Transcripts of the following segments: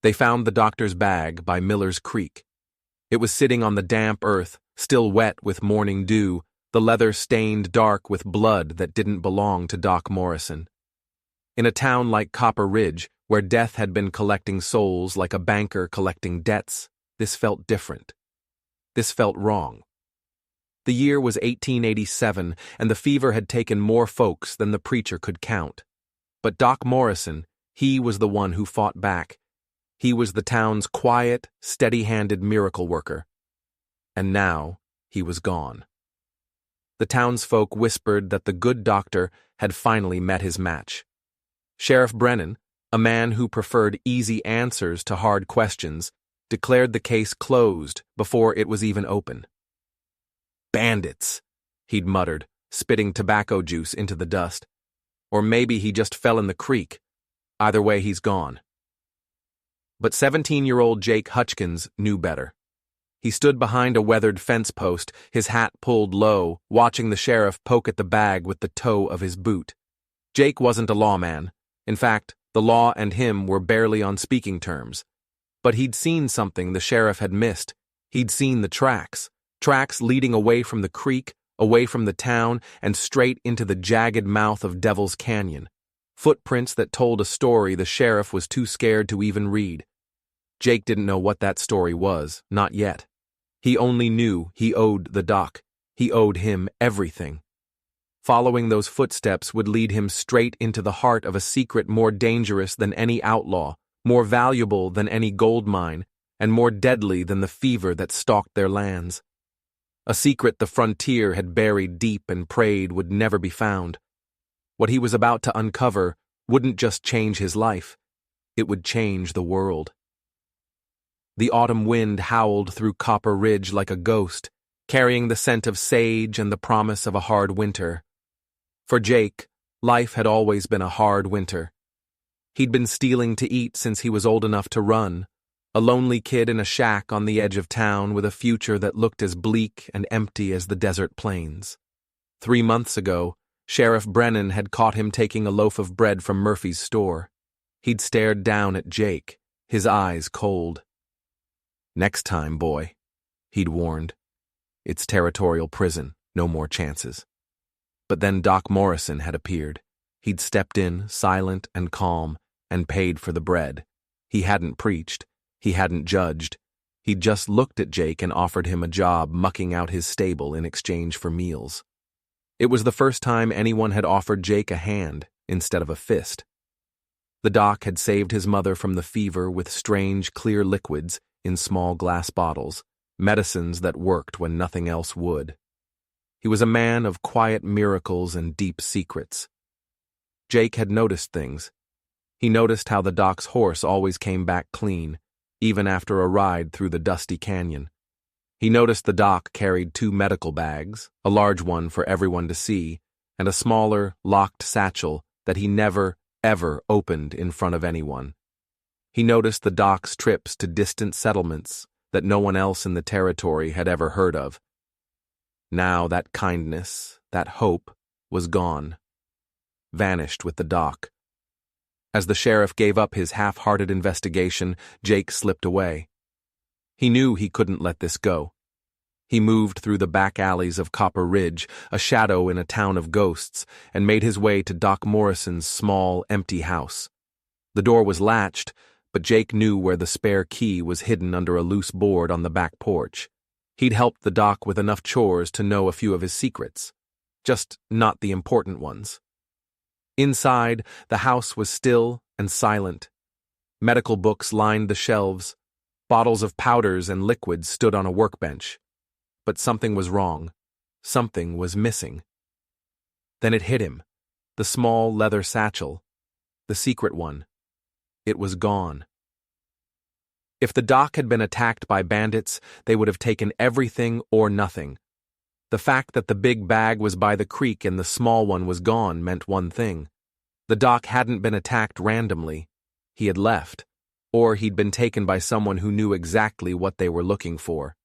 They found the doctor's bag by Miller's Creek. It was sitting on the damp earth, still wet with morning dew, the leather stained dark with blood that didn't belong to Doc Morrison. In a town like Copper Ridge, where death had been collecting souls like a banker collecting debts, this felt different. This felt wrong. The year was 1887, and the fever had taken more folks than the preacher could count. But Doc Morrison, he was the one who fought back. He was the town's quiet, steady-handed miracle worker. And now, he was gone. The townsfolk whispered that the good doctor had finally met his match. Sheriff Brennan, a man who preferred easy answers to hard questions, declared the case closed before it was even open. "Bandits," he'd muttered, spitting tobacco juice into the dust. Or maybe he just fell in the creek. Either way, he's gone. But 17-year-old Jake Hutchkins knew better. He stood behind a weathered fence post, his hat pulled low, watching the sheriff poke at the bag with the toe of his boot. Jake wasn't a lawman. In fact, the law and him were barely on speaking terms. But he'd seen something the sheriff had missed. He'd seen the tracks leading away from the creek, away from the town, and straight into the jagged mouth of Devil's Canyon. Footprints that told a story the sheriff was too scared to even read. Jake didn't know what that story was, not yet. He only knew he owed the doc. He owed him everything. Following those footsteps would lead him straight into the heart of a secret more dangerous than any outlaw, more valuable than any gold mine, and more deadly than the fever that stalked their lands. A secret the frontier had buried deep and prayed would never be found. What he was about to uncover wouldn't just change his life, it would change the world. The autumn wind howled through Copper Ridge like a ghost, carrying the scent of sage and the promise of a hard winter. For Jake, life had always been a hard winter. He'd been stealing to eat since he was old enough to run, a lonely kid in a shack on the edge of town with a future that looked as bleak and empty as the desert plains. 3 months ago, Sheriff Brennan had caught him taking a loaf of bread from Murphy's store. He'd stared down at Jake, his eyes cold. "Next time, boy," he'd warned. "It's territorial prison, no more chances." But then Doc Morrison had appeared. He'd stepped in, silent and calm, and paid for the bread. He hadn't preached. He hadn't judged. He'd just looked at Jake and offered him a job mucking out his stable in exchange for meals. It was the first time anyone had offered Jake a hand instead of a fist. The doc had saved his mother from the fever with strange, clear liquids in small glass bottles, medicines that worked when nothing else would. He was a man of quiet miracles and deep secrets. Jake had noticed things. He noticed how the doc's horse always came back clean, even after a ride through the dusty canyon. He noticed the doc carried 2 medical bags, a large one for everyone to see, and a smaller, locked satchel that he never, ever opened in front of anyone. He noticed the doc's trips to distant settlements that no one else in the territory had ever heard of. Now that kindness, that hope, was gone, vanished with the doc. As the sheriff gave up his half-hearted investigation, Jake slipped away. He knew he couldn't let this go. He moved through the back alleys of Copper Ridge, a shadow in a town of ghosts, and made his way to Doc Morrison's small, empty house. The door was latched, but Jake knew where the spare key was hidden under a loose board on the back porch. He'd helped the doc with enough chores to know a few of his secrets, just not the important ones. Inside, the house was still and silent. Medical books lined the shelves. Bottles of powders and liquids stood on a workbench. But something was wrong. Something was missing. Then it hit him. The small leather satchel. The secret one. It was gone. If the doc had been attacked by bandits, they would have taken everything or nothing. The fact that the big bag was by the creek and the small one was gone meant one thing. The doc hadn't been attacked randomly. He had left, or he'd been taken by someone who knew exactly what they were looking for.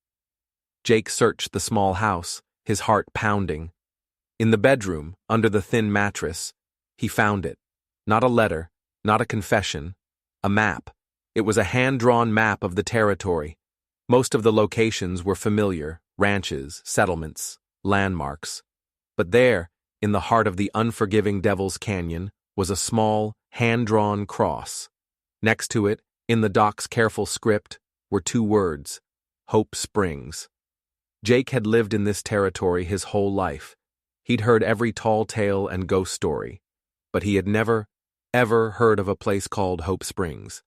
Jake searched the small house, his heart pounding. In the bedroom, under the thin mattress, he found it. Not a letter, not a confession, a map. It was a hand-drawn map of the territory. Most of the locations were familiar: ranches, settlements, landmarks. But there, in the heart of the unforgiving Devil's Canyon, was a small, hand-drawn cross. Next to it, in the doc's careful script, were two words: Hope Springs. Jake had lived in this territory his whole life. He'd heard every tall tale and ghost story, but he had never, ever heard of a place called Hope Springs.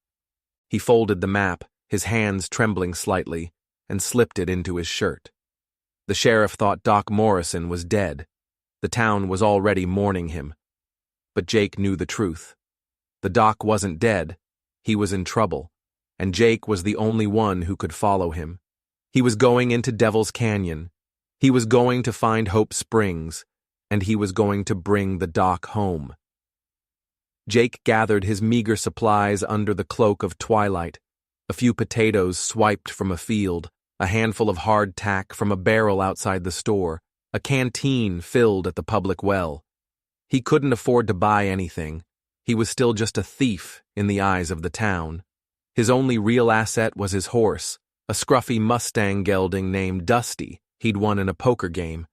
He folded the map, his hands trembling slightly, and slipped it into his shirt. The sheriff thought Doc Morrison was dead. The town was already mourning him. But Jake knew the truth. The doc wasn't dead. He was in trouble, and Jake was the only one who could follow him. He was going into Devil's Canyon. He was going to find Hope Springs, and he was going to bring the doc home. Jake gathered his meager supplies under the cloak of twilight: a few potatoes swiped from a field, a handful of hardtack from a barrel outside the store, a canteen filled at the public well. He couldn't afford to buy anything. He was still just a thief in the eyes of the town. His only real asset was his horse, a scruffy Mustang gelding named Dusty he'd won in a poker game.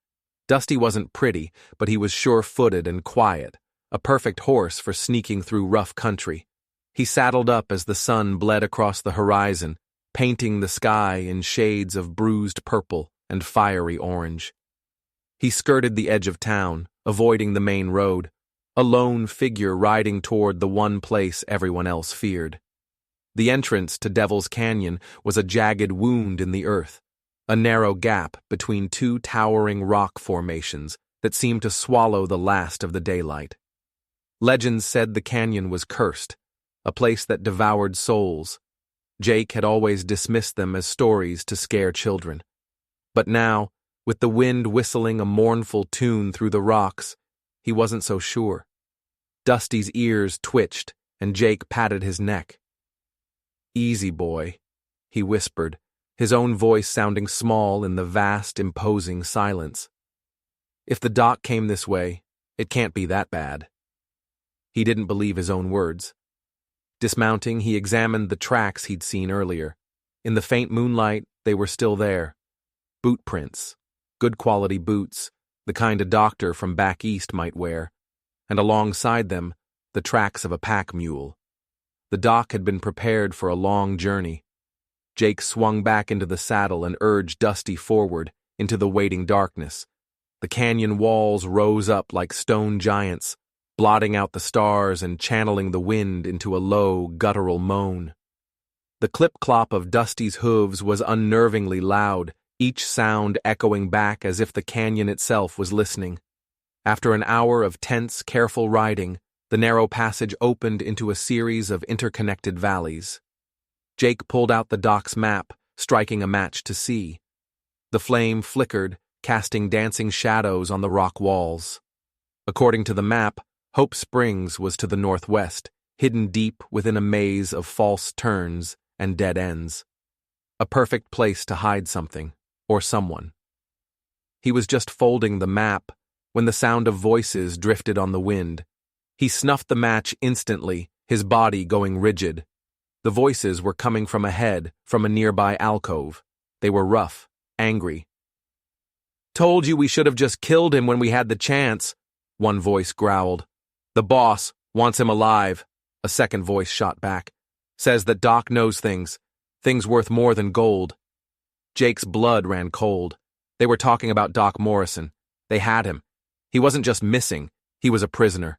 Dusty wasn't pretty, but he was sure-footed and quiet, a perfect horse for sneaking through rough country. He saddled up as the sun bled across the horizon, painting the sky in shades of bruised purple and fiery orange. He skirted the edge of town, avoiding the main road, a lone figure riding toward the one place everyone else feared. The entrance to Devil's Canyon was a jagged wound in the earth, a narrow gap between two towering rock formations that seemed to swallow the last of the daylight. Legends said the canyon was cursed, a place that devoured souls. Jake had always dismissed them as stories to scare children. But now, with the wind whistling a mournful tune through the rocks, he wasn't so sure. Dusty's ears twitched, and Jake patted his neck. "Easy, boy," he whispered, his own voice sounding small in the vast, imposing silence. "If the doc came this way, it can't be that bad." He didn't believe his own words. Dismounting, he examined the tracks he'd seen earlier. In the faint moonlight, they were still there. Boot prints, good quality boots, the kind a doctor from back east might wear, and alongside them, the tracks of a pack mule. The doc had been prepared for a long journey. Jake swung back into the saddle and urged Dusty forward into the waiting darkness. The canyon walls rose up like stone giants, blotting out the stars and channeling the wind into a low, guttural moan. The clip-clop of Dusty's hooves was unnervingly loud, each sound echoing back as if the canyon itself was listening. After an hour of tense, careful riding, the narrow passage opened into a series of interconnected valleys. Jake pulled out the doc's map, striking a match to see. The flame flickered, casting dancing shadows on the rock walls. According to the map, Hope Springs was to the northwest, hidden deep within a maze of false turns and dead ends. A perfect place to hide something, or someone. He was just folding the map when the sound of voices drifted on the wind. He snuffed the match instantly, his body going rigid. The voices were coming from ahead, from a nearby alcove. They were rough, angry. "Told you we should have just killed him when we had the chance," one voice growled. "The boss wants him alive," a second voice shot back. "Says that Doc knows things worth more than gold." Jake's blood ran cold. They were talking about Doc Morrison. They had him. He wasn't just missing, he was a prisoner.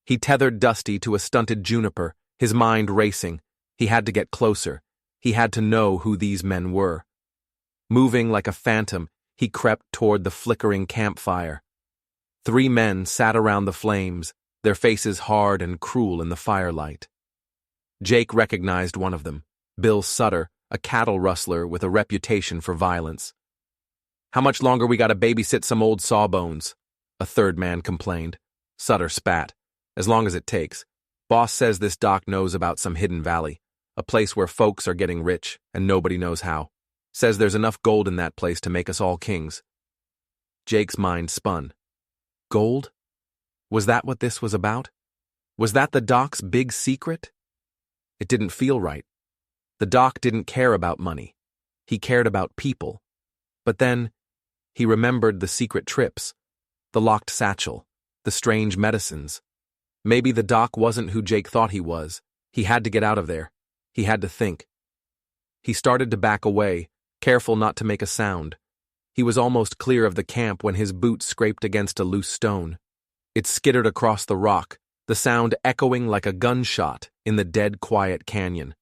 He tethered Dusty to a stunted juniper, his mind racing. He had to get closer. He had to know who these men were. Moving like a phantom, he crept toward the flickering campfire. 3 men sat around the flames, their faces hard and cruel in the firelight. Jake recognized one of them, Bill Sutter, a cattle rustler with a reputation for violence. "How much longer we gotta babysit some old sawbones?" a third man complained. Sutter spat. "As long as it takes. Boss says this doc knows about some hidden valley, a place where folks are getting rich and nobody knows how. Says there's enough gold in that place to make us all kings." Jake's mind spun. Gold? Was that what this was about? Was that the doc's big secret? It didn't feel right. The doc didn't care about money. He cared about people. But then, he remembered the secret trips, the locked satchel, the strange medicines. Maybe the doc wasn't who Jake thought he was. He had to get out of there. He had to think. He started to back away, careful not to make a sound. He was almost clear of the camp when his boot scraped against a loose stone. It skittered across the rock, the sound echoing like a gunshot in the dead quiet canyon.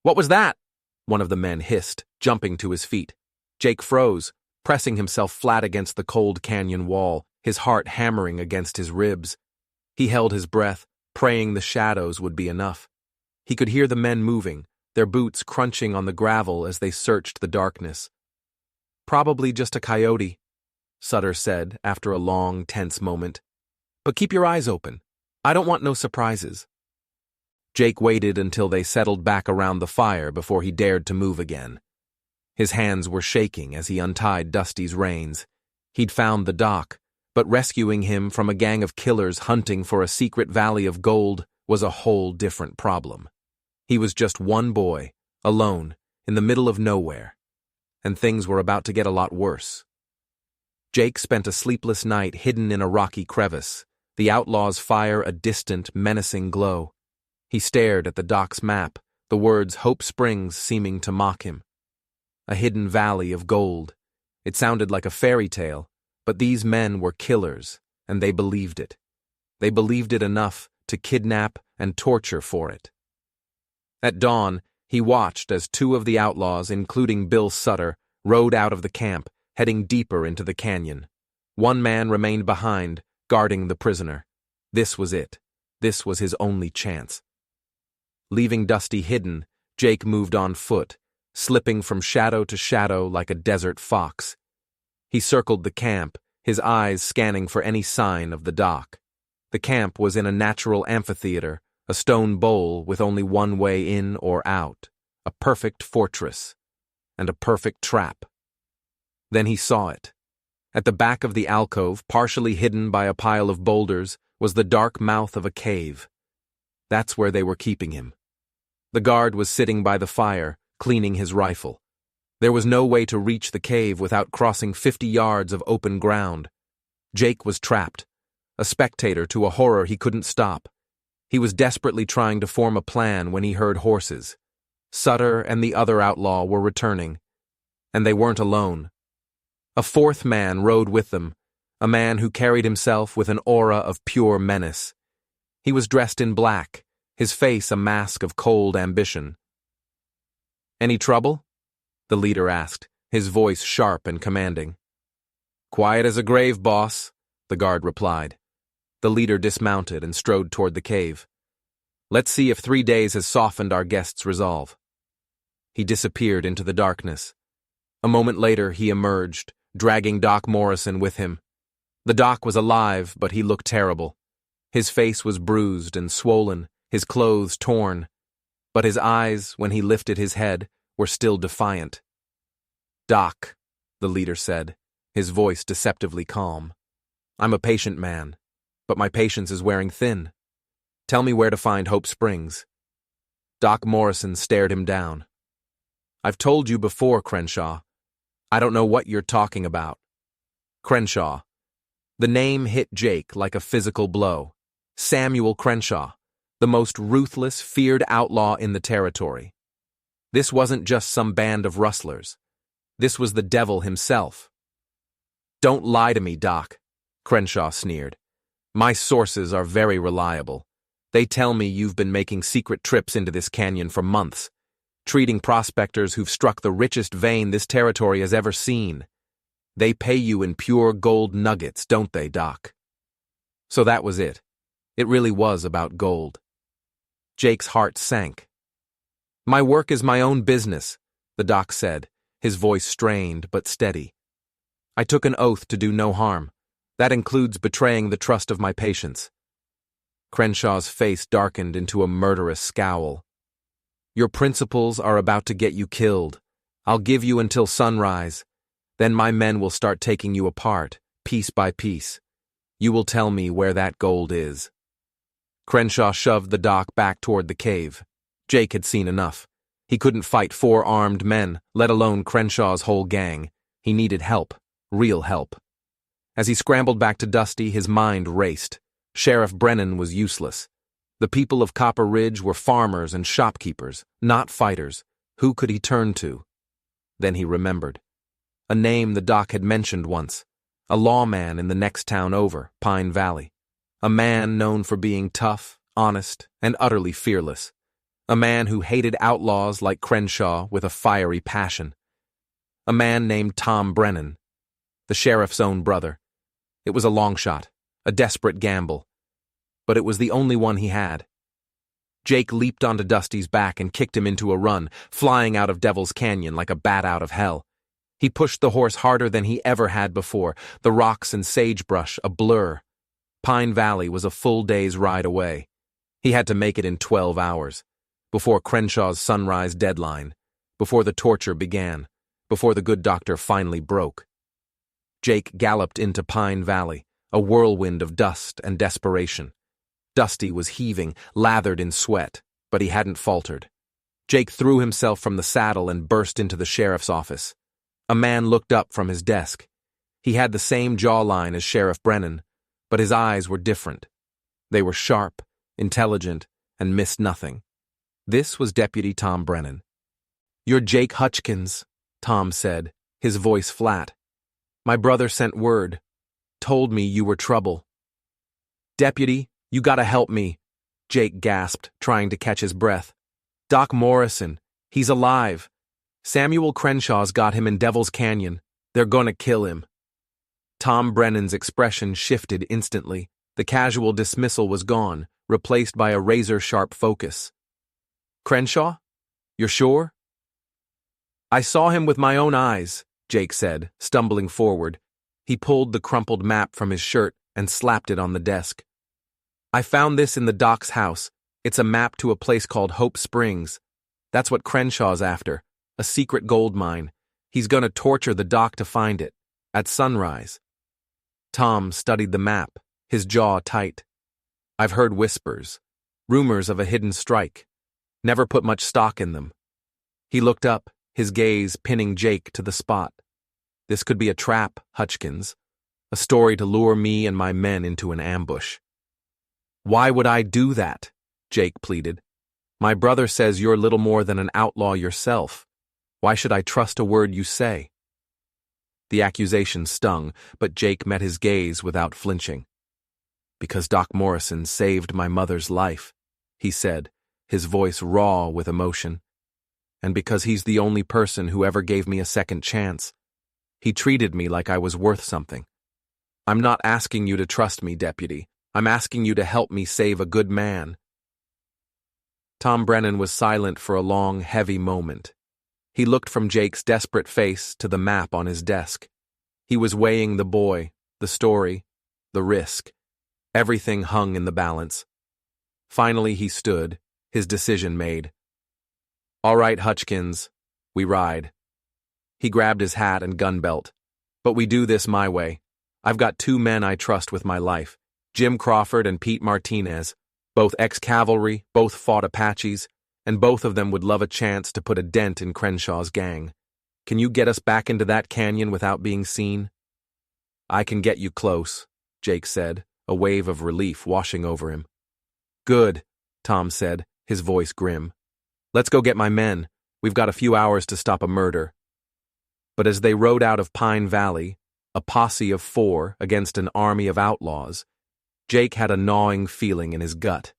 "What was that?" one of the men hissed, jumping to his feet. Jake froze, pressing himself flat against the cold canyon wall, his heart hammering against his ribs. He held his breath, praying the shadows would be enough. He could hear the men moving, their boots crunching on the gravel as they searched the darkness. "Probably just a coyote," Sutter said after a long, tense moment. "But keep your eyes open. I don't want no surprises." Jake waited until they settled back around the fire before he dared to move again. His hands were shaking as he untied Dusty's reins. He'd found the doc, but rescuing him from a gang of killers hunting for a secret valley of gold was a whole different problem. He was just one boy, alone, in the middle of nowhere, and things were about to get a lot worse. Jake spent a sleepless night hidden in a rocky crevice, the outlaw's fire a distant, menacing glow. He stared at the doc's map, the words Hope Springs seeming to mock him. A hidden valley of gold. It sounded like a fairy tale, but these men were killers, and they believed it. They believed it enough to kidnap and torture for it. At dawn, he watched as two of the outlaws, including Bill Sutter, rode out of the camp, heading deeper into the canyon. One man remained behind, guarding the prisoner. This was it. This was his only chance. Leaving Dusty hidden, Jake moved on foot, slipping from shadow to shadow like a desert fox. He circled the camp, his eyes scanning for any sign of the doc. The camp was in a natural amphitheater, a stone bowl with only one way in or out, a perfect fortress, and a perfect trap. Then he saw it. At the back of the alcove, partially hidden by a pile of boulders, was the dark mouth of a cave. That's where they were keeping him. The guard was sitting by the fire, cleaning his rifle. There was no way to reach the cave without crossing 50 yards of open ground. Jake was trapped, a spectator to a horror he couldn't stop. He was desperately trying to form a plan when he heard horses. Sutter and the other outlaw were returning, and they weren't alone. A fourth man rode with them, a man who carried himself with an aura of pure menace. He was dressed in black, his face a mask of cold ambition. "Any trouble?" the leader asked, his voice sharp and commanding. "Quiet as a grave, boss," the guard replied. The leader dismounted and strode toward the cave. "Let's see if 3 days has softened our guest's resolve." He disappeared into the darkness. A moment later, he emerged, dragging Doc Morrison with him. The doc was alive, but he looked terrible. His face was bruised and swollen, his clothes torn. But his eyes, when he lifted his head, were still defiant. "Doc," the leader said, his voice deceptively calm. "I'm a patient man, but my patience is wearing thin. Tell me where to find Hope Springs." Doc Morrison stared him down. "I've told you before, Crenshaw. I don't know what you're talking about." Crenshaw. The name hit Jake like a physical blow. Samuel Crenshaw, the most ruthless, feared outlaw in the territory. This wasn't just some band of rustlers. This was the devil himself. "Don't lie to me, Doc," Crenshaw sneered. "My sources are very reliable. They tell me you've been making secret trips into this canyon for months, treating prospectors who've struck the richest vein this territory has ever seen. They pay you in pure gold nuggets, don't they, Doc?" So that was it. It really was about gold. Jake's heart sank. "My work is my own business," the doc said, his voice strained but steady. "I took an oath to do no harm. That includes betraying the trust of my patients." Crenshaw's face darkened into a murderous scowl. "Your principles are about to get you killed. I'll give you until sunrise. Then my men will start taking you apart, piece by piece. You will tell me where that gold is." Crenshaw shoved the doc back toward the cave. Jake had seen enough. He couldn't fight 4 armed men, let alone Crenshaw's whole gang. He needed help. Real help. As he scrambled back to Dusty, his mind raced. Sheriff Brennan was useless. The people of Copper Ridge were farmers and shopkeepers, not fighters. Who could he turn to? Then he remembered. A name the doc had mentioned once. A lawman in the next town over, Pine Valley. A man known for being tough, honest, and utterly fearless. A man who hated outlaws like Crenshaw with a fiery passion. A man named Tom Brennan, the sheriff's own brother. It was a long shot, a desperate gamble, but it was the only one he had. Jake leaped onto Dusty's back and kicked him into a run, flying out of Devil's Canyon like a bat out of hell. He pushed the horse harder than he ever had before, the rocks and sagebrush a blur. Pine Valley was a full day's ride away. He had to make it in 12 hours, before Crenshaw's sunrise deadline, before the torture began, before the good doctor finally broke. Jake galloped into Pine Valley, a whirlwind of dust and desperation. Dusty was heaving, lathered in sweat, but he hadn't faltered. Jake threw himself from the saddle and burst into the sheriff's office. A man looked up from his desk. He had the same jawline as Sheriff Brennan, but his eyes were different. They were sharp, intelligent, and missed nothing. This was Deputy Tom Brennan. "You're Jake Hutchkins," Tom said, his voice flat. "My brother sent word. Told me you were trouble." "Deputy, you gotta help me," Jake gasped, trying to catch his breath. "Doc Morrison, he's alive. Samuel Crenshaw's got him in Devil's Canyon. They're gonna kill him." Tom Brennan's expression shifted instantly. The casual dismissal was gone, replaced by a razor-sharp focus. "Crenshaw? You're sure?" "I saw him with my own eyes," Jake said, stumbling forward. He pulled the crumpled map from his shirt and slapped it on the desk. "I found this in the doc's house. It's a map to a place called Hope Springs. That's what Crenshaw's after, a secret gold mine. He's gonna torture the doc to find it, at sunrise." Tom studied the map, his jaw tight. "I've heard whispers, rumors of a hidden strike. Never put much stock in them." He looked up, his gaze pinning Jake to the spot. "This could be a trap, Hutchkins. A story to lure me and my men into an ambush." "Why would I do that?" Jake pleaded. "My brother says you're little more than an outlaw yourself. Why should I trust a word you say?" The accusation stung, but Jake met his gaze without flinching. "Because Doc Morrison saved my mother's life," he said, his voice raw with emotion. "And because he's the only person who ever gave me a second chance. He treated me like I was worth something. I'm not asking you to trust me, Deputy. I'm asking you to help me save a good man." Tom Brennan was silent for a long, heavy moment. He looked from Jake's desperate face to the map on his desk. He was weighing the boy, the story, the risk. Everything hung in the balance. Finally he stood, his decision made. "All right, Hutchkins, we ride." He grabbed his hat and gun belt. "But we do this my way. I've got 2 men I trust with my life, Jim Crawford and Pete Martinez, both ex-cavalry, both fought Apaches, and both of them would love a chance to put a dent in Crenshaw's gang. Can you get us back into that canyon without being seen?" "I can get you close," Jake said, a wave of relief washing over him. "Good," Tom said, his voice grim. "Let's go get my men. We've got a few hours to stop a murder." But as they rode out of Pine Valley, a posse of 4 against an army of outlaws, Jake had a gnawing feeling in his gut.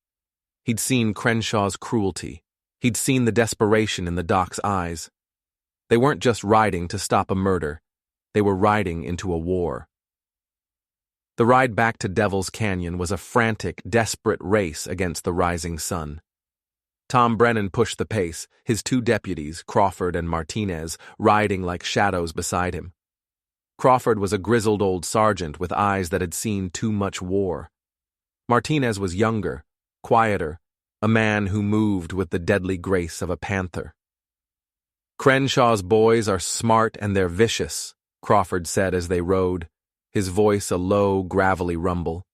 He'd seen Crenshaw's cruelty. He'd seen the desperation in the doc's eyes. They weren't just riding to stop a murder. They were riding into a war. The ride back to Devil's Canyon was a frantic, desperate race against the rising sun. Tom Brennan pushed the pace, his 2 deputies, Crawford and Martinez, riding like shadows beside him. Crawford was a grizzled old sergeant with eyes that had seen too much war. Martinez was younger, quieter, a man who moved with the deadly grace of a panther. "Crenshaw's boys are smart and they're vicious," Crawford said as they rode, his voice a low, gravelly rumble.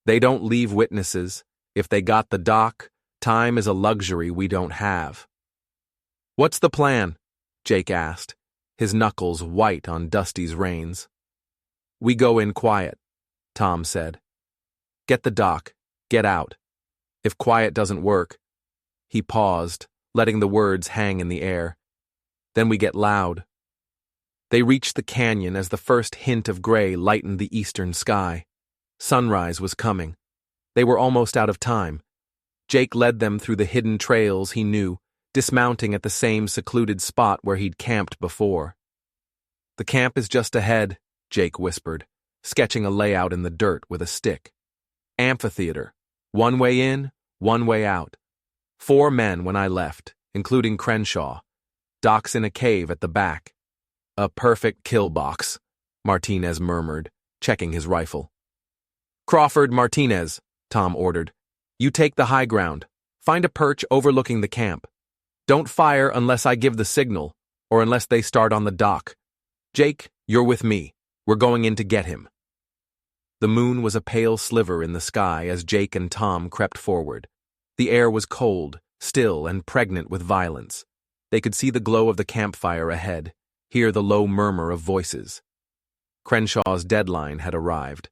"They don't leave witnesses. If they got the doc, time is a luxury we don't have." "What's the plan?" Jake asked, his knuckles white on Dusty's reins. "We go in quiet," Tom said. "Get the dock. Get out. If quiet doesn't work—" He paused, letting the words hang in the air. "Then we get loud." They reached the canyon as the first hint of gray lightened the eastern sky. Sunrise was coming. They were almost out of time. Jake led them through the hidden trails he knew, dismounting at the same secluded spot where he'd camped before. "The camp is just ahead," Jake whispered, sketching a layout in the dirt with a stick. "Amphitheater. One way in, one way out. 4 men when I left, including Crenshaw. Doc's in a cave at the back." "A perfect kill box," Martinez murmured, checking his rifle. "Crawford, Martinez," Tom ordered. "You take the high ground. Find a perch overlooking the camp. Don't fire unless I give the signal, or unless they start on the dock. Jake, you're with me. We're going in to get him." The moon was a pale sliver in the sky as Jake and Tom crept forward. The air was cold, still, and pregnant with violence. They could see the glow of the campfire ahead, hear the low murmur of voices. Crenshaw's deadline had arrived.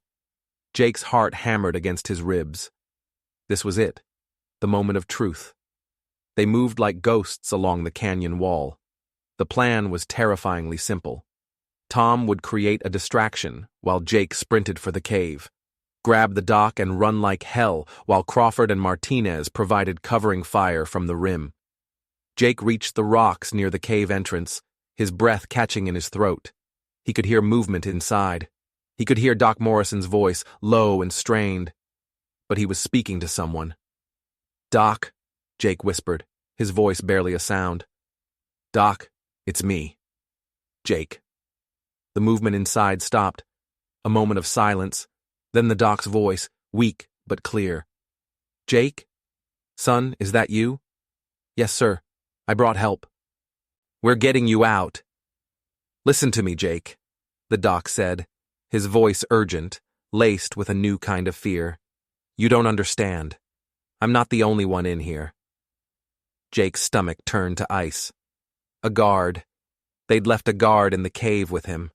Jake's heart hammered against his ribs. This was it, the moment of truth. They moved like ghosts along the canyon wall. The plan was terrifyingly simple. Tom would create a distraction while Jake sprinted for the cave, grab the dock and run like hell while Crawford and Martinez provided covering fire from the rim. Jake reached the rocks near the cave entrance, his breath catching in his throat. He could hear movement inside. He could hear Doc Morrison's voice, low and strained. But he was speaking to someone. "Doc," Jake whispered, his voice barely a sound. "Doc, it's me. Jake." The movement inside stopped. A moment of silence, then the doc's voice, weak but clear. "Jake? Son, is that you?" "Yes, sir. I brought help." "We're getting you out." "Listen to me, Jake," the doc said, his voice urgent, laced with a new kind of fear. "You don't understand. I'm not the only one in here." Jake's stomach turned to ice. A guard. They'd left a guard in the cave with him.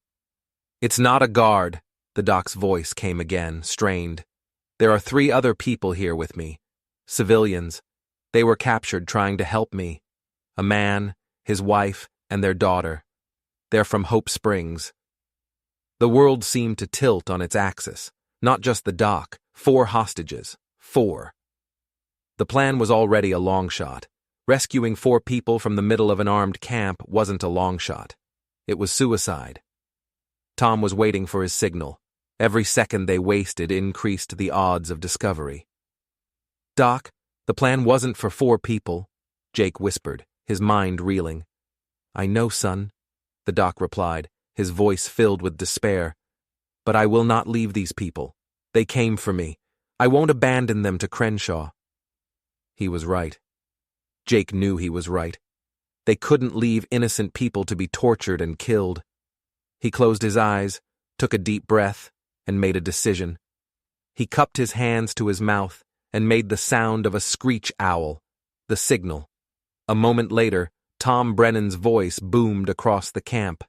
"It's not a guard," the doc's voice came again, strained. "There are 3 other people here with me. Civilians. They were captured trying to help me. A man, his wife, and their daughter. They're from Hope Springs." The world seemed to tilt on its axis. Not just the doc. 4 hostages. 4. The plan was already a long shot. Rescuing 4 people from the middle of an armed camp wasn't a long shot. It was suicide. Tom was waiting for his signal. Every second they wasted increased the odds of discovery. "Doc, the plan wasn't for 4 people," Jake whispered, his mind reeling. "I know, son," the doc replied, his voice filled with despair. "But I will not leave these people. They came for me. I won't abandon them to Crenshaw." He was right. Jake knew he was right. They couldn't leave innocent people to be tortured and killed. He closed his eyes, took a deep breath, and made a decision. He cupped his hands to his mouth and made the sound of a screech owl, the signal. A moment later, Tom Brennan's voice boomed across the camp.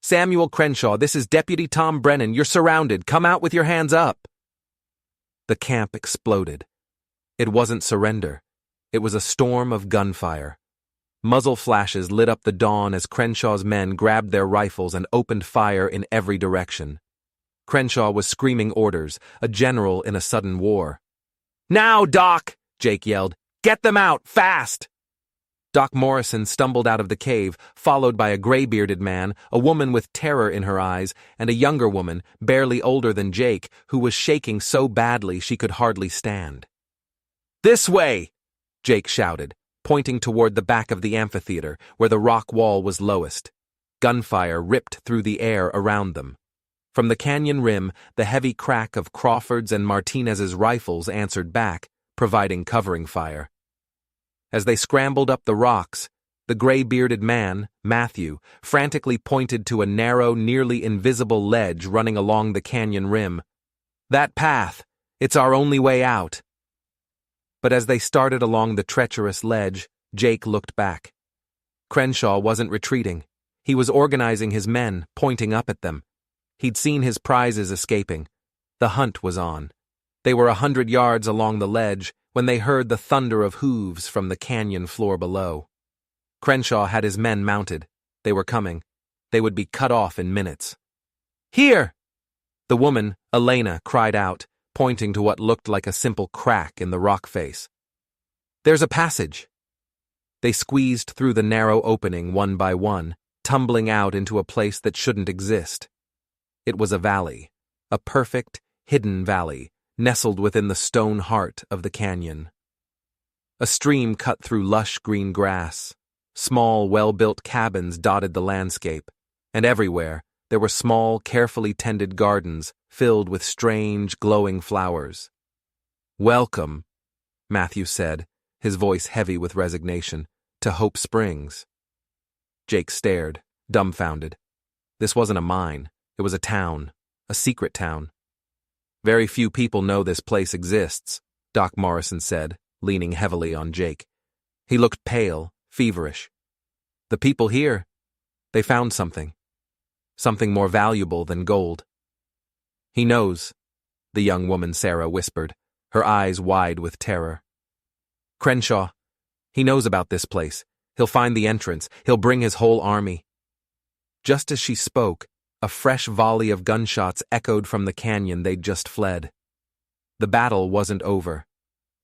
"Samuel Crenshaw, this is Deputy Tom Brennan. You're surrounded. Come out with your hands up." The camp exploded. It wasn't surrender. It was a storm of gunfire. Muzzle flashes lit up the dawn as Crenshaw's men grabbed their rifles and opened fire in every direction. Crenshaw was screaming orders, a general in a sudden war. "Now, Doc!" Jake yelled. "Get them out, fast!" Doc Morrison stumbled out of the cave, followed by a gray-bearded man, a woman with terror in her eyes, and a younger woman, barely older than Jake, who was shaking so badly she could hardly stand. "This way!" Jake shouted, pointing toward the back of the amphitheater, where the rock wall was lowest. Gunfire ripped through the air around them. From the canyon rim, the heavy crack of Crawford's and Martinez's rifles answered back, providing covering fire. As they scrambled up the rocks, the gray-bearded man, Matthew, frantically pointed to a narrow, nearly invisible ledge running along the canyon rim. "That path! It's our only way out!" But as they started along the treacherous ledge, Jake looked back. Crenshaw wasn't retreating. He was organizing his men, pointing up at them. He'd seen his prizes escaping. The hunt was on. They were 100 yards along the ledge when they heard the thunder of hooves from the canyon floor below. Crenshaw had his men mounted. They were coming. They would be cut off in minutes. "Here!" The woman, Elena, cried out, pointing to what looked like a simple crack in the rock face. "There's a passage." They squeezed through the narrow opening one by one, tumbling out into a place that shouldn't exist. It was a valley, a perfect, hidden valley, nestled within the stone heart of the canyon. A stream cut through lush green grass. Small, well-built cabins dotted the landscape, and everywhere there were small, carefully tended gardens filled with strange, glowing flowers. "Welcome," Matthew said, his voice heavy with resignation, "to Hope Springs." Jake stared, dumbfounded. This wasn't a mine. It was a town, a secret town. "Very few people know this place exists," Doc Morrison said, leaning heavily on Jake. He looked pale, feverish. "The people here, they found something. Something more valuable than gold." "He knows," the young woman Sarah whispered, her eyes wide with terror. "Crenshaw, he knows about this place. He'll find the entrance. He'll bring his whole army." Just as she spoke, a fresh volley of gunshots echoed from the canyon they'd just fled. The battle wasn't over.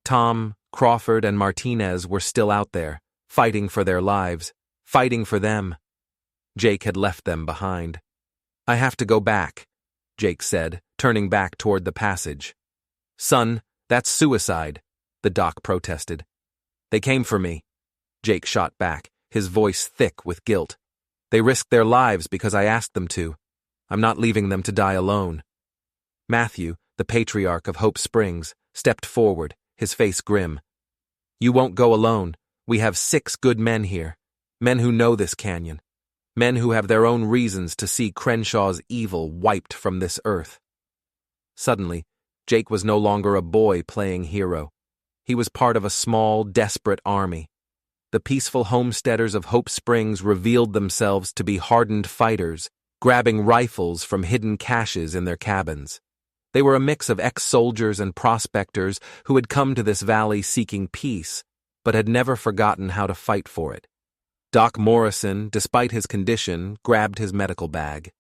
Tom, Crawford, and Martinez were still out there, fighting for their lives, fighting for them. Jake had left them behind. "I have to go back," Jake said, turning back toward the passage. "Son, that's suicide," the doc protested. "They came for me," Jake shot back, his voice thick with guilt. "They risked their lives because I asked them to. I'm not leaving them to die alone." Matthew, the patriarch of Hope Springs, stepped forward, his face grim. "You won't go alone. We have 6 good men here. Men who know this canyon. Men who have their own reasons to see Crenshaw's evil wiped from this earth." Suddenly, Jake was no longer a boy playing hero. He was part of a small, desperate army. The peaceful homesteaders of Hope Springs revealed themselves to be hardened fighters, grabbing rifles from hidden caches in their cabins. They were a mix of ex-soldiers and prospectors who had come to this valley seeking peace, but had never forgotten how to fight for it. Doc Morrison, despite his condition, grabbed his medical bag.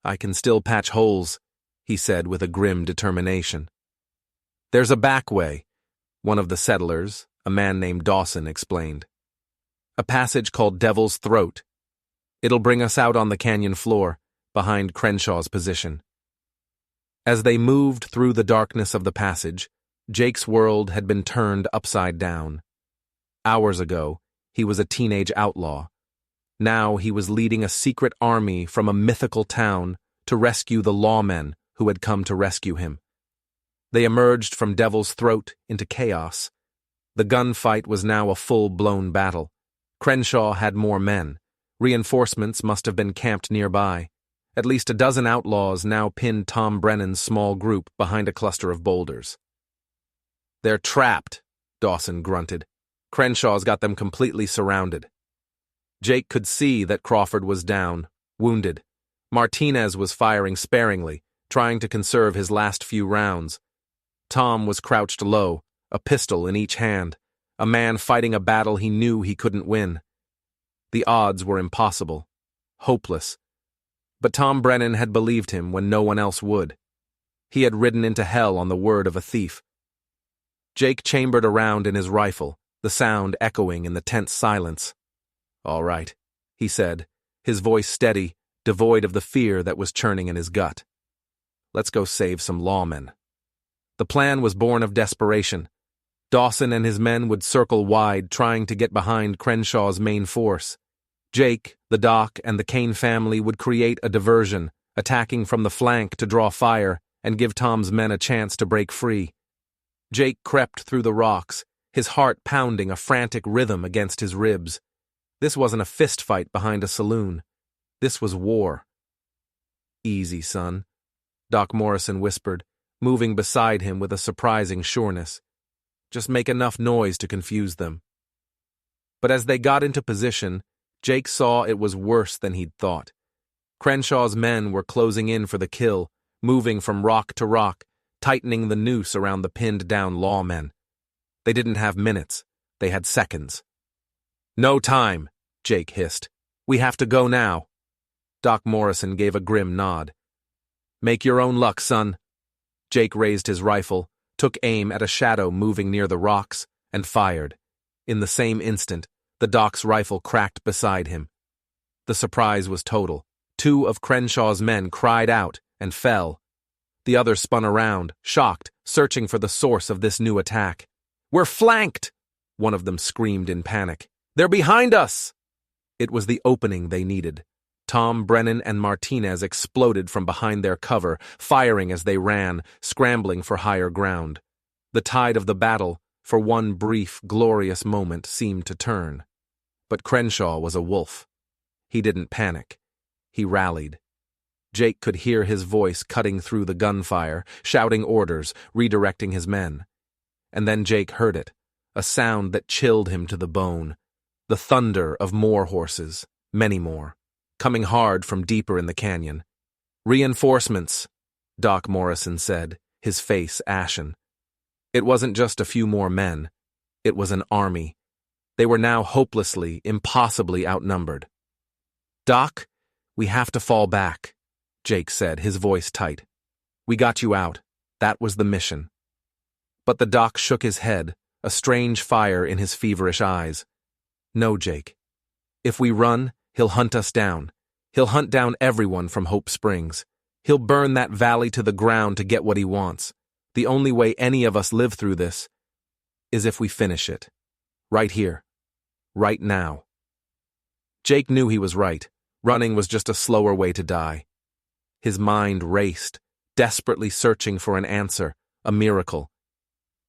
"I can still patch holes," he said with a grim determination. "There's a back way," one of the settlers, a man named Dawson, explained. "A passage called Devil's Throat. It'll bring us out on the canyon floor, behind Crenshaw's position." As they moved through the darkness of the passage, Jake's world had been turned upside down. Hours ago, he was a teenage outlaw. Now he was leading a secret army from a mythical town to rescue the lawmen who had come to rescue him. They emerged from Devil's Throat into chaos. The gunfight was now a full-blown battle. Crenshaw had more men. Reinforcements must have been camped nearby. At least a dozen outlaws now pinned Tom Brennan's small group behind a cluster of boulders. "They're trapped," Dawson grunted. "Crenshaw's got them completely surrounded." Jake could see that Crawford was down, wounded. Martinez was firing sparingly, trying to conserve his last few rounds. Tom was crouched low, a pistol in each hand, a man fighting a battle he knew he couldn't win. The odds were impossible, hopeless. But Tom Brennan had believed him when no one else would. He had ridden into hell on the word of a thief. Jake chambered around in his rifle, the sound echoing in the tense silence. "All right," he said, his voice steady, devoid of the fear that was churning in his gut. "Let's go save some lawmen." The plan was born of desperation. Dawson and his men would circle wide, trying to get behind Crenshaw's main force. Jake, the Doc, and the Kane family would create a diversion, attacking from the flank to draw fire and give Tom's men a chance to break free. Jake crept through the rocks, his heart pounding a frantic rhythm against his ribs. This wasn't a fist fight behind a saloon. This was war. "Easy, son," Doc Morrison whispered, moving beside him with a surprising sureness. "Just make enough noise to confuse them." But as they got into position, Jake saw it was worse than he'd thought. Crenshaw's men were closing in for the kill, moving from rock to rock, tightening the noose around the pinned-down lawmen. They didn't have minutes. They had seconds. "No time," Jake hissed. "We have to go now." Doc Morrison gave a grim nod. "Make your own luck, son." Jake raised his rifle, took aim at a shadow moving near the rocks, and fired. In the same instant, the doc's rifle cracked beside him. The surprise was total. 2 of Crenshaw's men cried out and fell. The others spun around, shocked, searching for the source of this new attack. "We're flanked!" one of them screamed in panic. "They're behind us!" It was the opening they needed. Tom, Brennan, and Martinez exploded from behind their cover, firing as they ran, scrambling for higher ground. The tide of the battle, for one brief, glorious moment, seemed to turn. But Crenshaw was a wolf. He didn't panic. He rallied. Jake could hear his voice cutting through the gunfire, shouting orders, redirecting his men. And then Jake heard it, a sound that chilled him to the bone. The thunder of more horses, many more, coming hard from deeper in the canyon. "Reinforcements," Doc Morrison said, his face ashen. It wasn't just a few more men. It was an army. They were now hopelessly, impossibly outnumbered. "Doc, we have to fall back," Jake said, his voice tight. "We got you out. That was the mission." But the doc shook his head, a strange fire in his feverish eyes. "No, Jake. If we run, he'll hunt us down. He'll hunt down everyone from Hope Springs. He'll burn that valley to the ground to get what he wants. The only way any of us live through this is if we finish it. Right here. Right now." Jake knew he was right. Running was just a slower way to die. His mind raced, desperately searching for an answer, a miracle.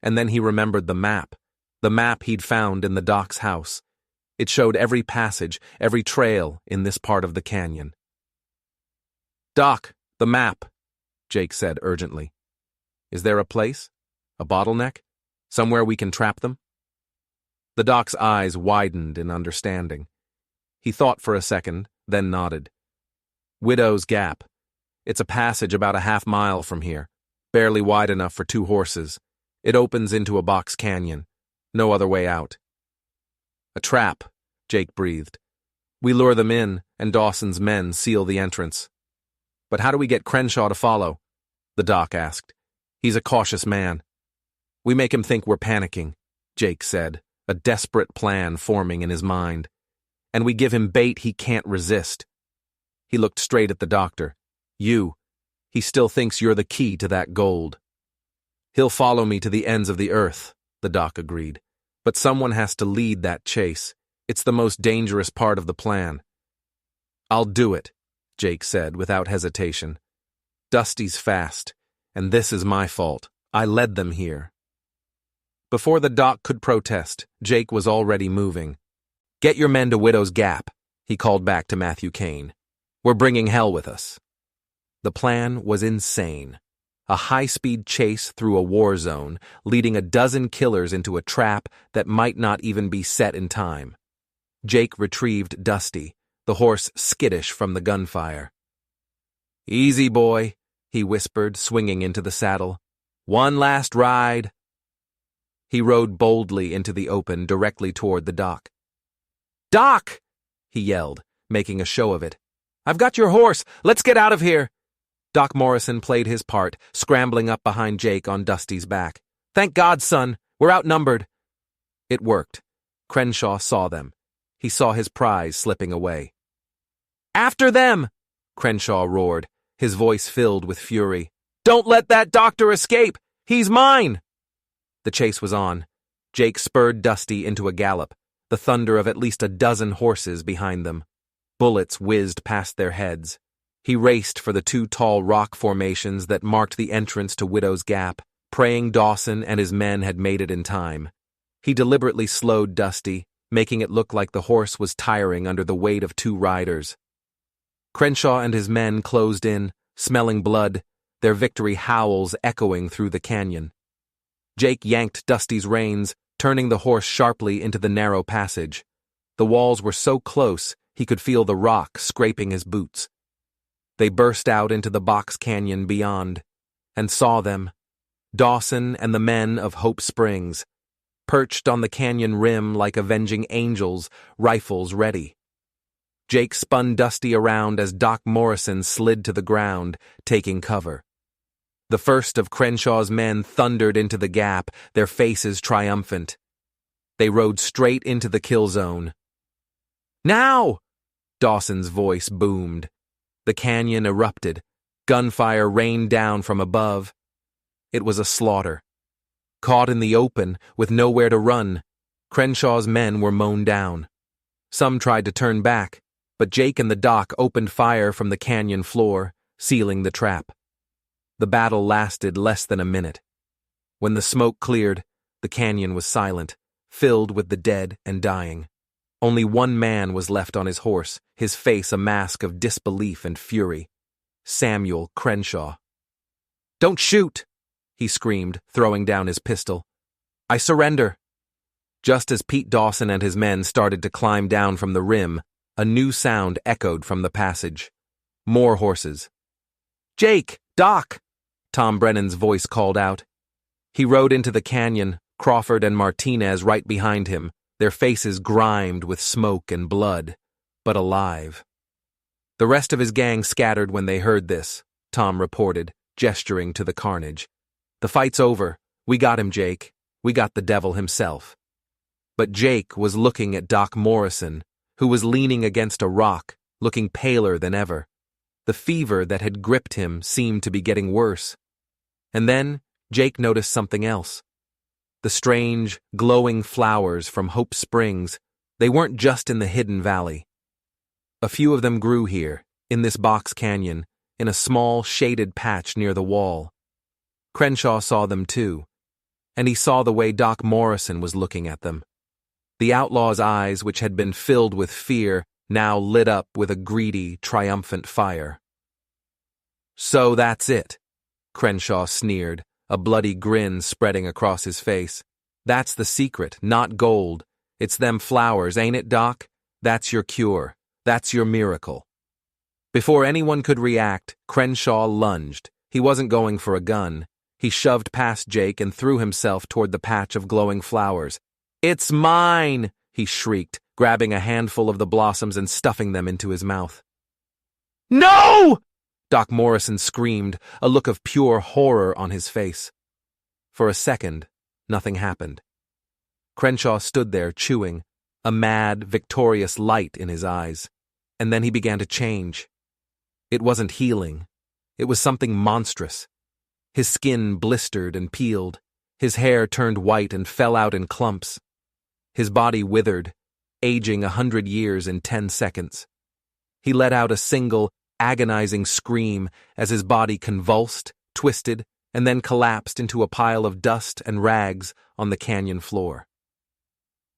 And then he remembered the map he'd found in the doc's house. It showed every passage, every trail in this part of the canyon. "Doc, the map," Jake said urgently. "Is there a place? A bottleneck? Somewhere we can trap them?" The doc's eyes widened in understanding. He thought for a second, then nodded. "Widow's Gap. It's a passage about a half-mile from here, barely wide enough for 2 horses. It opens into a box canyon. No other way out." "A trap," Jake breathed. "We lure them in, and Dawson's men seal the entrance." "But how do we get Crenshaw to follow?" the doc asked. "He's a cautious man." "We make him think we're panicking," Jake said, a desperate plan forming in his mind. "And we give him bait he can't resist." He looked straight at the doctor. He still thinks you're the key to that gold." "He'll follow me to the ends of the earth," the doc agreed. "But someone has to lead that chase. It's the most dangerous part of the plan." "I'll do it," Jake said without hesitation. "Dusty's fast, and this is my fault. I led them here." Before the doc could protest, Jake was already moving. "Get your men to Widow's Gap," he called back to Matthew Kane. "We're bringing hell with us." The plan was insane. A high-speed chase through a war zone, leading a dozen killers into a trap that might not even be set in time. Jake retrieved Dusty, the horse skittish from the gunfire. "Easy, boy," he whispered, swinging into the saddle. "One last ride." He rode boldly into the open, directly toward the dock. "Doc!" he yelled, making a show of it. "I've got your horse! Let's get out of here!" Doc Morrison played his part, scrambling up behind Jake on Dusty's back. "Thank God, son! We're outnumbered!" It worked. Crenshaw saw them. He saw his prize slipping away. "After them!" Crenshaw roared, his voice filled with fury. "Don't let that doctor escape! He's mine!" The chase was on. Jake spurred Dusty into a gallop, the thunder of at least a dozen horses behind them. Bullets whizzed past their heads. He raced for the 2 tall rock formations that marked the entrance to Widow's Gap, praying Dawson and his men had made it in time. He deliberately slowed Dusty, making it look like the horse was tiring under the weight of 2 riders. Crenshaw and his men closed in, smelling blood, their victory howls echoing through the canyon. Jake yanked Dusty's reins, turning the horse sharply into the narrow passage. The walls were so close, He could feel the rock scraping his boots. They burst out into the box canyon beyond, and saw them, Dawson and the men of Hope Springs, perched on the canyon rim like avenging angels, rifles ready. Jake spun Dusty around as Doc Morrison slid to the ground, taking cover. The first of Crenshaw's men thundered into the gap, their faces triumphant. They rode straight into the kill zone. "Now!" Dawson's voice boomed. The canyon erupted. Gunfire rained down from above. It was a slaughter. Caught in the open, with nowhere to run, Crenshaw's men were mown down. Some tried to turn back, but Jake and the Doc opened fire from the canyon floor, sealing the trap. The battle lasted less than a minute. When the smoke cleared, the canyon was silent, filled with the dead and dying. Only one man was left on his horse, his face a mask of disbelief and fury. Samuel Crenshaw. "Don't shoot!" he screamed, throwing down his pistol. "I surrender." Just as Pete Dawson and his men started to climb down from the rim, a new sound echoed from the passage. More horses. "Jake! Doc!" Tom Brennan's voice called out. He rode into the canyon, Crawford and Martinez right behind him, their faces grimed with smoke and blood, but alive. The rest of his gang scattered when they heard this, Tom reported, gesturing to the carnage. "The fight's over. We got him, Jake. We got the devil himself." But Jake was looking at Doc Morrison, who was leaning against a rock, looking paler than ever. The fever that had gripped him seemed to be getting worse. And then Jake noticed something else. The strange, glowing flowers from Hope Springs, they weren't just in the hidden valley. A few of them grew here, in this box canyon, in a small, shaded patch near the wall. Crenshaw saw them too, and he saw the way Doc Morrison was looking at them. The outlaw's eyes, which had been filled with fear, now lit up with a greedy, triumphant fire. "So that's it," Crenshaw sneered, a bloody grin spreading across his face. "That's the secret, not gold. It's them flowers, ain't it, Doc? That's your cure. That's your miracle." Before anyone could react, Crenshaw lunged. He wasn't going for a gun. He shoved past Jake and threw himself toward the patch of glowing flowers. "It's mine!" he shrieked, grabbing a handful of the blossoms and stuffing them into his mouth. "No!" Doc Morrison screamed, a look of pure horror on his face. For a second, nothing happened. Crenshaw stood there chewing, a mad, victorious light in his eyes, and then he began to change. It wasn't healing. It was something monstrous. His skin blistered and peeled. His hair turned white and fell out in clumps. His body withered, aging 100 years in 10 seconds. He let out a single, agonizing scream as his body convulsed, twisted, and then collapsed into a pile of dust and rags on the canyon floor.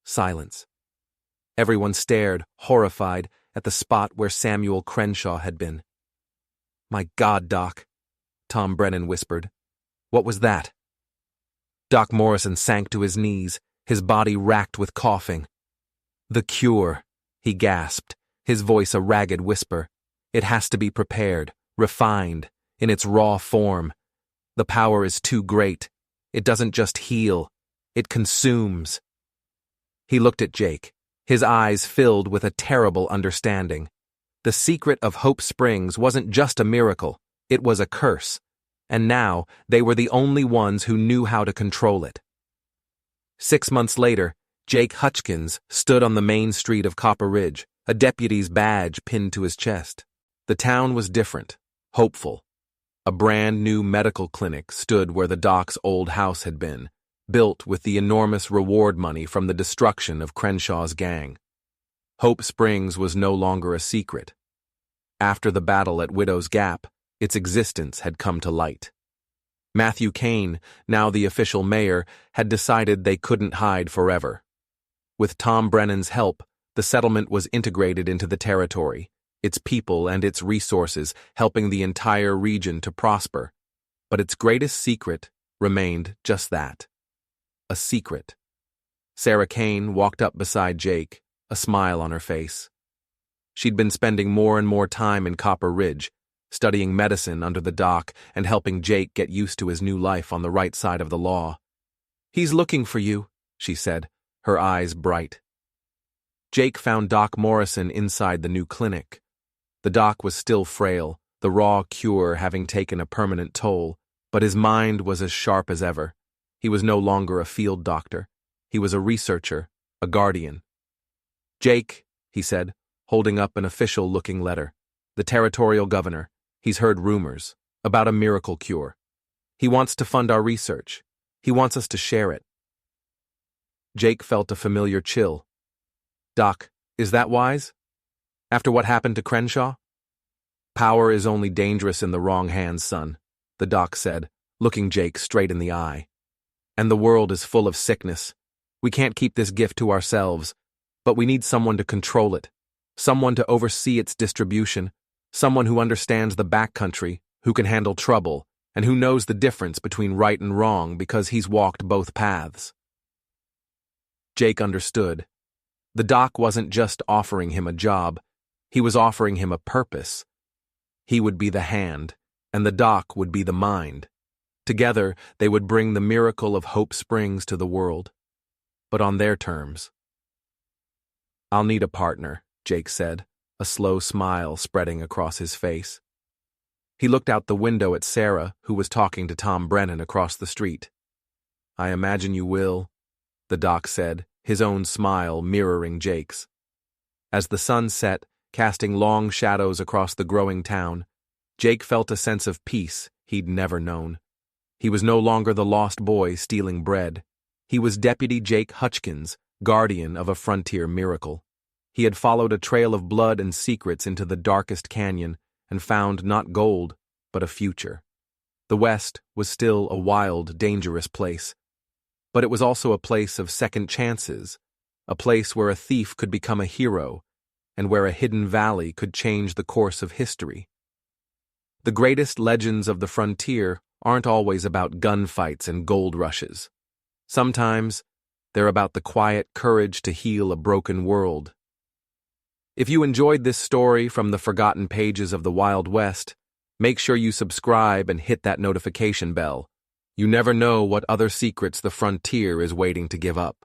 Silence. Everyone stared, horrified, at the spot where Samuel Crenshaw had been. "My God, Doc," Tom Brennan whispered. "What was that?" Doc Morrison sank to his knees, his body racked with coughing. "The cure," he gasped, his voice a ragged whisper. "It has to be prepared, refined, in its raw form. The power is too great. It doesn't just heal, it consumes." He looked at Jake, his eyes filled with a terrible understanding. The secret of Hope Springs wasn't just a miracle, it was a curse, and now they were the only ones who knew how to control it. 6 months later, Jake Hutchkins stood on the main street of Copper Ridge, a deputy's badge pinned to his chest. The town was different, hopeful. A brand new medical clinic stood where the doc's old house had been, built with the enormous reward money from the destruction of Crenshaw's gang. Hope Springs was no longer a secret. After the battle at Widow's Gap, its existence had come to light. Matthew Kane, now the official mayor, had decided they couldn't hide forever. With Tom Brennan's help, the settlement was integrated into the territory, its people and its resources helping the entire region to prosper. But its greatest secret remained just that, a secret. Sarah Kane walked up beside Jake, a smile on her face. She'd been spending more and more time in Copper Ridge, studying medicine under the dock and helping Jake get used to his new life on the right side of the law. "He's looking for you," she said, her eyes bright. Jake found Doc Morrison inside the new clinic. The doc was still frail, the raw cure having taken a permanent toll, but his mind was as sharp as ever. He was no longer a field doctor. He was a researcher, a guardian. "Jake," he said, holding up an official-looking letter. "The territorial governor. He's heard rumors about a miracle cure. He wants to fund our research. He wants us to share it." Jake felt a familiar chill. "Doc, is that wise? After what happened to Crenshaw?" "Power is only dangerous in the wrong hands, son," the doc said, looking Jake straight in the eye. "And the world is full of sickness. We can't keep this gift to ourselves, but we need someone to control it, someone to oversee its distribution, someone who understands the backcountry, who can handle trouble, and who knows the difference between right and wrong because he's walked both paths." Jake understood. The doc wasn't just offering him a job, he was offering him a purpose. He would be the hand, and the doc would be the mind. Together, they would bring the miracle of Hope Springs to the world, but on their terms. "I'll need a partner," Jake said, a slow smile spreading across his face. He looked out the window at Sarah, who was talking to Tom Brennan across the street. "I imagine you will," the doc said, his own smile mirroring Jake's. As the sun set, casting long shadows across the growing town, Jake felt a sense of peace he'd never known. He was no longer the lost boy stealing bread. He was Deputy Jake Hutchkins, guardian of a frontier miracle. He had followed a trail of blood and secrets into the darkest canyon and found not gold, but a future. The West was still a wild, dangerous place, but it was also a place of second chances, a place where a thief could become a hero, and where a hidden valley could change the course of history. The greatest legends of the frontier aren't always about gunfights and gold rushes. Sometimes, they're about the quiet courage to heal a broken world. If you enjoyed this story from the forgotten pages of the Wild West, make sure you subscribe and hit that notification bell. You never know what other secrets the frontier is waiting to give up.